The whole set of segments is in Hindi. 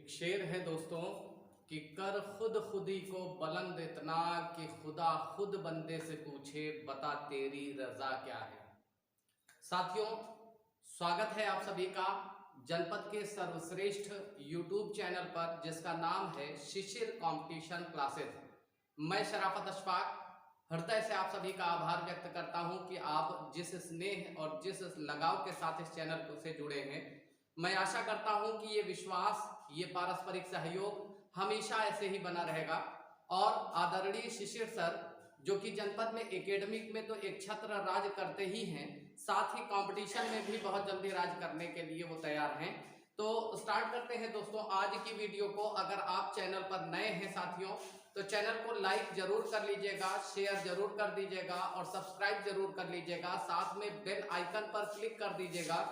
एक शेर है दोस्तों कि कर खुद खुदी को बुलंद इतना कि खुदा खुद बंदे से पूछे बता तेरी रजा क्या है। साथियों, स्वागत है आप सभी का जनपद के सर्वश्रेष्ठ यूट्यूब चैनल पर जिसका नाम है शिशिर कंपटीशन क्लासेस। मैं शराफत अशफाक हृदय से आप सभी का आभार व्यक्त करता हूं कि आप जिस स्नेह और जिस लगाव के साथ इस चैनल से जुड़े हैं। मैं आशा करता हूं कि ये विश्वास, ये पारस्परिक सहयोग हमेशा ऐसे ही बना रहेगा और आदरणीय शिशिर सर जो कि जनपद में एकेडमिक में तो एक छत्र राज करते ही हैं, साथ ही कंपटीशन में भी बहुत जल्दी राज करने के लिए वो तैयार हैं। तो स्टार्ट करते हैं दोस्तों आज की वीडियो को। अगर आप चैनल पर नए हैं साथियों तो चैनल को लाइक जरूर कर लीजिएगा, शेयर जरूर कर दीजिएगा और सब्सक्राइब जरूर कर लीजिएगा। साथ में बेल आइकन पर क्लिक कर दीजिएगा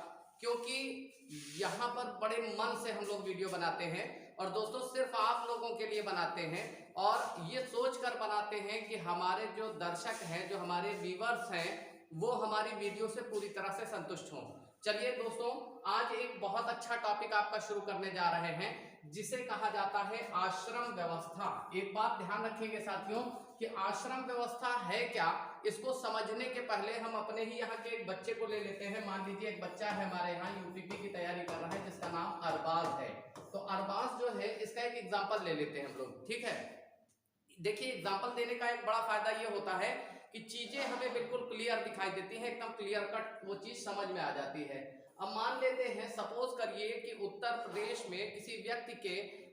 क्योंकि यहाँ पर बड़े मन से हम लोग वीडियो बनाते हैं और दोस्तों सिर्फ आप लोगों के लिए बनाते हैं और ये सोच कर बनाते हैं कि हमारे जो दर्शक हैं, जो हमारे व्यूअर्स हैं, वो हमारी वीडियो से पूरी तरह से संतुष्ट हों। चलिए दोस्तों, आज एक बहुत अच्छा टॉपिक आपका शुरू करने जा रहे हैं जिसे कहा जाता है आश्रम व्यवस्था। एक बात ध्यान रखिएगा साथियों कि आश्रम व्यवस्था है क्या, इसको समझने के पहले हम अपने ही यहाँ के एक बच्चे को ले लेते हैं। मान लीजिए एक बच्चा है हमारे यहाँ यूपीपी की तैयारी कर रहा है जिसका नाम अरबाज है। तो अरबाज जो है इसका एक एग्जाम्पल ले लेते हैं हम लोग, ठीक है। देखिए, एग्जाम्पल देने का एक बड़ा फायदा ये होता है कि चीजें हमें बिल्कुल क्लियर दिखाई देती हैं, एकदम क्लियर कट वो चीज समझ में आ जाती है। अब मान लेते हैं, सपोज करिए कि उत्तर प्रदेश में किसी व्यक्ति के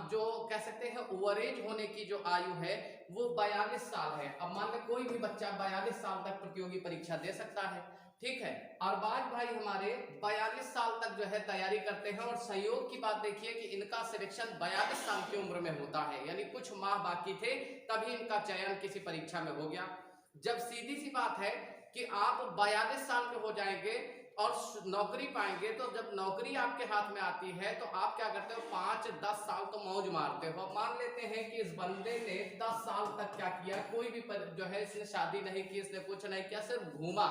जो कह सकते हैं ओवरेज होने की जो आयु है वो 42 साल है। अब मान ले कोई भी बच्चा 42 साल तक प्रतियोगी परीक्षा दे सकता है, ठीक है। अरबाज भाई हमारे 42 साल तक जो है तैयारी करते हैं और संयोग की बात देखिए कि इनका सिलेक्शन 42 साल की उम्र में होता है, यानी कुछ माह बाकी थे तभी इनका चयन किसी परीक्षा में हो गया। जब सीधी सी बात है कि आप 42 साल के हो जाएंगे और नौकरी पाएंगे, तो जब नौकरी आपके हाथ में आती है तो आप क्या करते हो, 5-10 साल तो मौज मारते हो। मान लेते हैं कि इस बंदे ने 10 साल तक क्या किया, कोई भी जो है इसने शादी नहीं की, इसने कुछ नहीं किया, सिर्फ घूमा,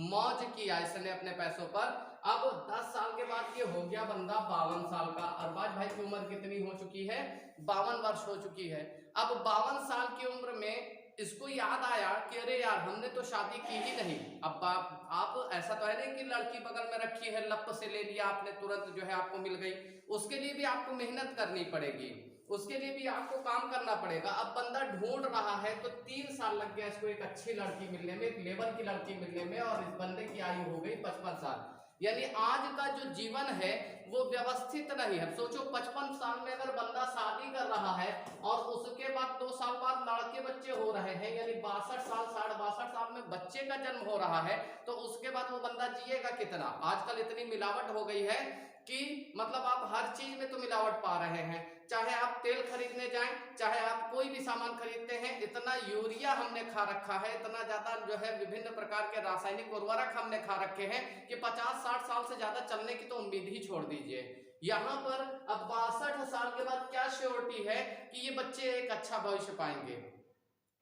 मौज किया इसने अपने पैसों पर। अब 10 साल के बाद ये हो गया बंदा 52 साल का। अरबाज भाई की उम्र कितनी हो चुकी है, 52 वर्ष हो चुकी है। अब 52 साल की उम्र में इसको याद आया कि अरे यार हमने तो शादी की ही नहीं। अब आप ऐसा तो है नहीं कि लड़की बगल में रखी है लप से ले लिया आपने, तुरंत जो है आपको मिल गई। उसके लिए भी आपको मेहनत करनी पड़ेगी, उसके लिए भी आपको काम करना पड़ेगा। अब बंदा ढूंढ रहा है तो 3 साल लग गया इसको एक अच्छी लड़की मिलने में, एक लेवल की लड़की मिलने में, और इस बंदे की आयु हो गई 55 साल। यानी आज का जो जीवन है वो व्यवस्थित नहीं है। सोचो 55 साल में अगर बंदा शादी कर रहा है और उसके बाद 2 साल बाद लड़के बच्चे हो रहे हैं, यानी 62 साल 62 साल में बच्चे का जन्म हो रहा है, तो उसके बाद वो बंदा जिएगा कितना। आजकल इतनी मिलावट हो गई है कि मतलब आप हर चीज में तो मिलावट पा रहे हैं, चाहे आप तेल खरीदने जाएं, चाहे आप कोई भी सामान खरीदते हैं, इतना यूरिया हमने खा रखा है, इतना ज्यादा जो है विभिन्न प्रकार के रासायनिक उर्वरक हमने खा रखे हैं कि 50-60 साल से ज्यादा चलने की तो उम्मीद ही छोड़ दीजिए। यहाँ पर अब 62 साल के बाद क्या श्योरिटी है कि ये बच्चे एक अच्छा भविष्य पाएंगे,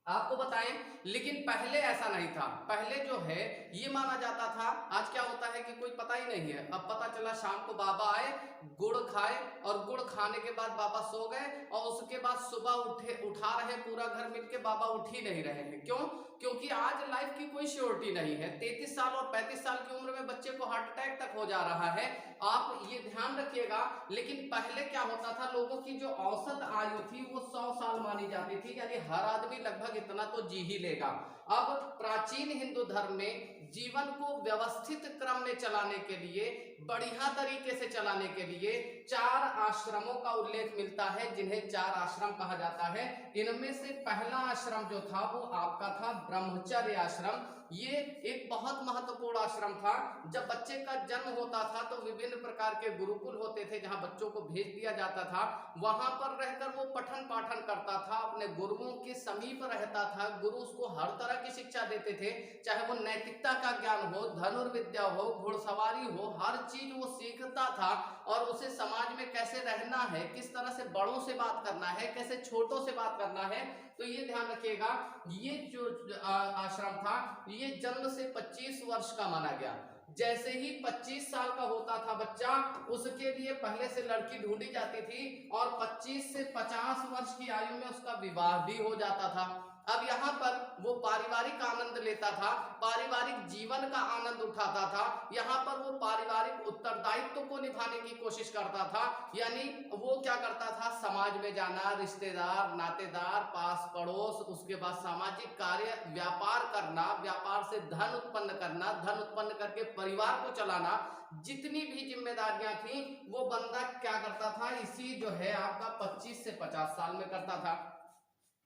आपको बताएं। लेकिन पहले ऐसा नहीं था। पहले जो है ये माना जाता था, आज क्या होता है कि कोई पता ही नहीं है। अब पता चला शाम को बाबा आए, गुड़ खाए और गुड़ खाने के बाद बाबा सो गए और उसके बाद सुबह उठा रहे पूरा घर मिलके, बाबा उठ ही नहीं रहे हैं। क्यों? क्योंकि आज लाइफ की कोई श्योरिटी नहीं है। 33 साल और 35 साल की उम्र में बच्चे को हार्ट अटैक तक हो जा रहा है, आप ये ध्यान रखिएगा। लेकिन पहले क्या होता था, लोगों की जो औसत आयु थी वो 100 साल मानी जाती थी, यानी हर आदमी लगभग इतना तो जी ही लेगा। अब प्राचीन हिंदू धर्म में जीवन को व्यवस्थित क्रम में चलाने के लिए, बढ़िया तरीके से चलाने के लिए 4 आश्रमों का उल्लेख मिलता है, जिन्हें 4 आश्रम कहा जाता है। इनमें से पहला आश्रम जो था वो आपका था ब्रह्मचर्य आश्रम। ये एक बहुत महत्वपूर्ण आश्रम था। जब बच्चे का जन्म होता था तो विभिन्न प्रकार के गुरुकुल होते थे जहां बच्चों को भेज दिया जाता था। वहां पर रहकर वो पठन पाठन करता था, अपने गुरुओं के समीप रहता था। गुरु उसको हर तरह की शिक्षा देते थे, चाहे वो नैतिकता का ज्ञान हो, धनुर्विद्या हो, घुड़सवारी हो, हर चीज वो सीखता था। और उसे समाज में कैसे रहना है, किस तरह से बड़ों से बात करना है, कैसे छोटों से बात करना है। तो ये ध्यान रखिएगा, ये जो आश्रम था ये जन्म से 25 वर्ष का माना गया। जैसे ही 25 साल का होता था बच्चा, उसके लिए पहले से लड़की ढूंढी जाती थी और 25 से 50 वर्ष की आयु में उसका विवाह भी हो जाता था। अब यहाँ पर वो पारिवारिक आनंद लेता था, पारिवारिक जीवन का आनंद उठाता था, यहाँ पर वो पारिवारिक उत्तरदायित्व को निभाने की कोशिश करता था। यानी वो क्या करता था, समाज में जाना, रिश्तेदार, नातेदार, पास पड़ोस, उसके बाद सामाजिक कार्य, व्यापार करना, व्यापार से धन उत्पन्न करना, धन उत्पन्न करके परिवार को चलाना, जितनी भी जिम्मेदारियां थी वो बंदा क्या करता था, इसी जो है आपका 25 से 50 साल में करता था।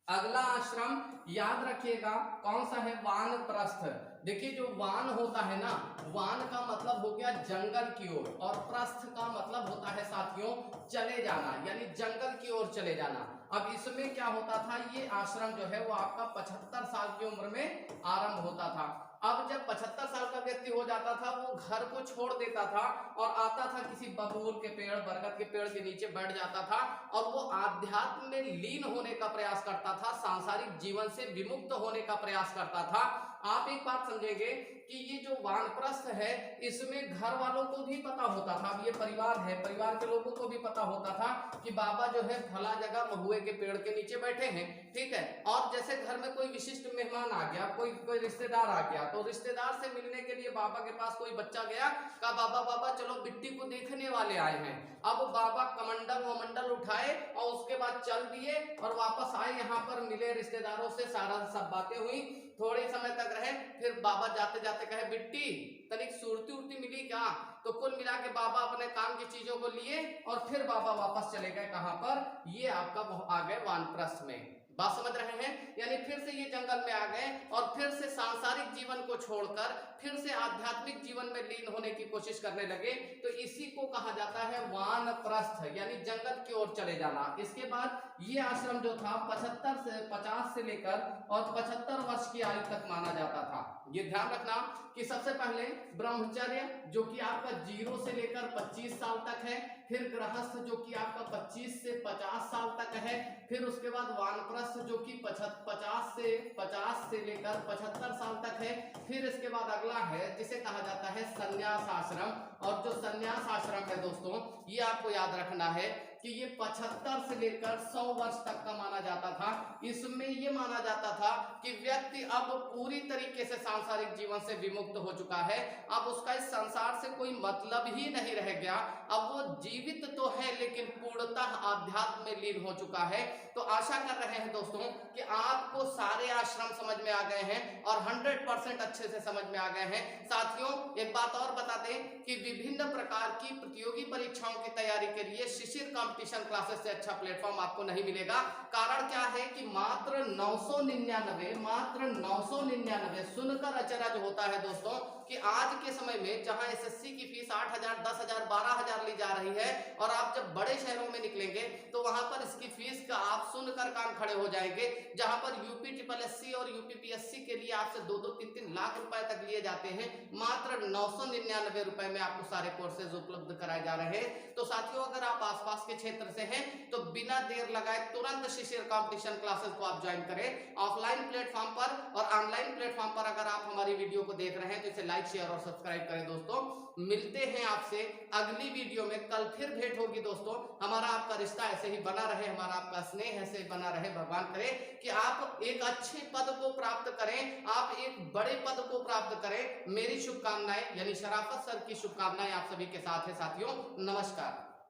अगला आश्रम याद रखिएगा कौन सा है, वानप्रस्थ। देखिए जो वान होता है ना, वान का मतलब हो गया जंगल की ओर, और प्रस्थ का मतलब होता है साथियों चले जाना, यानी जंगल की ओर चले जाना। अब इसमें क्या होता था, ये आश्रम जो है वो आपका 75 साल की उम्र में आरंभ होता था। अब जब 75 साल का व्यक्ति हो जाता था, वो घर को छोड़ देता था और आता था किसी बबूल के पेड़, बरगद के पेड़ के नीचे बैठ जाता था और वो आध्यात्म में लीन होने का प्रयास करता था, सांसारिक जीवन से विमुक्त होने का प्रयास करता था। आप एक बात समझेंगे कि ये जो वानप्रस्थ है, इसमें घर वालों को भी पता होता था, अब ये परिवार है, परिवार के लोगों को भी पता होता था कि बाबा जो है फला जगह महुए के पेड़ के नीचे बैठे हैं, ठीक है। और जैसे घर में कोई विशिष्ट मेहमान आ गया, कोई रिश्तेदार आ गया, तो रिश्तेदार से मिलने के लिए बाबा के पास कोई बच्चा गया, कहा बाबा चलो बिट्टी को देखने वाले आए हैं। अब बाबा कमंडल वमंडल उठाए और उसके बाद चल दिए और वापस आए, यहाँ पर मिले रिश्तेदारों से, सारा सब बातें हुई, थोड़े समय तक रहे, फिर बाबा जाते जाते कहे बिट्टी तनिक सुरती उरती मिली क्या, तो कुल मिला के बाबा अपने काम की चीजों को लिए और फिर बाबा वापस चले गए कहां पर, ये आपका आ गए वानप्रस्थ में। बात समझ रहे हैं, यानी फिर से ये जंगल में आ गए और फिर से सांसारिक जीवन को छोड़कर फिर से आध्यात्मिक जीवन में लीन होने की कोशिश करने लगे, तो इसी को कहा जाता है वानप्रस्थ, यानी जंगल की ओर चले जाना। इसके बाद ये आश्रम जो था 50 से लेकर और 75 वर्ष की आयु तक माना जाता था। ये ध्यान रखना कि सबसे पहले ब्रह्मचर्य जो कि आपका 0 से लेकर 25 साल तक है, फिर गृहस्थ जो कि आपका 25 से 50 साल तक है, फिर उसके बाद वानप्रस्थ जो कि 50 से लेकर 75 साल तक है, फिर इसके बाद अगला है जिसे कहा जाता है संन्यास आश्रम। और जो संन्यास आश्रम है दोस्तों, ये आपको याद रखना है कि ये 75 से लेकर 100 वर्ष तक का माना जाता था। इसमें ये माना जाता था कि व्यक्ति अब पूरी तरीके से सांसारिक जीवन से विमुक्त हो चुका है, अब उसका इस संसार से कोई मतलब ही नहीं रह गया, अब वो जीवित तो है लेकिन पूर्णतः आध्यात्म में लीन हो चुका है। तो आशा कर रहे हैं दोस्तों कि आपको सारे आश्रम समझ में आ गए हैं और 100% अच्छे से समझ में आ गए हैं। साथियों एक बात और बता दें कि विभिन्न प्रकार की प्रतियोगी परीक्षाओं की तैयारी के लिए शिशिर कंपटीशन क्लासेस से अच्छा प्लेटफॉर्म आपको नहीं मिलेगा। कारण क्या है कि मात्र 999 सुनकर अचरज होता है दोस्तों कि आज के समय में जहां एसएससी की फीस 8,000, 10,000, 12,000 ली जा रही है और आप जब बड़े शहरों में निकलेंगे तो वहां पर इसकी फीस का आप सुनकर कान खड़े हो जाएंगे, जहां पर यूपी और यूपीपीएससी के लिए आपसे 2-3 लाख रुपए तक लिए जाते हैं, मात्र 999 रुपए में आपको सारे कोर्सेज उपलब्ध कराए जा रहे हैं। तो साथियों अगर आप आसपास के क्षेत्र से हैं तो बिना देर लगाए तुरंत शिशिर कंपटीशन क्लासेस को आप ज्वाइन करें ऑफलाइन प्लेटफॉर्म पर, और ऑनलाइन प्लेटफॉर्म पर अगर आप हमारी वीडियो को देख रहे हैं तो इसे लाइक शेयर और सब्सक्राइब करें। दोस्तों मिलते हैं आपसे अगली वीडियो में, कल फिर भेंट होगी दोस्तों। हमारा आपका रिश्ता ऐसे ही बना रहे, हमारा आपका स्नेह ऐसे बना रहे, भगवान करे कि आप एक अच्छे पद को प्राप्त करें, आप एक बड़े पद को प्राप्त करें। मेरी शुभकामनाएं यानी शराफत सर की शुभकामनाएं आप सभी के साथ है साथियों। नमस्कार।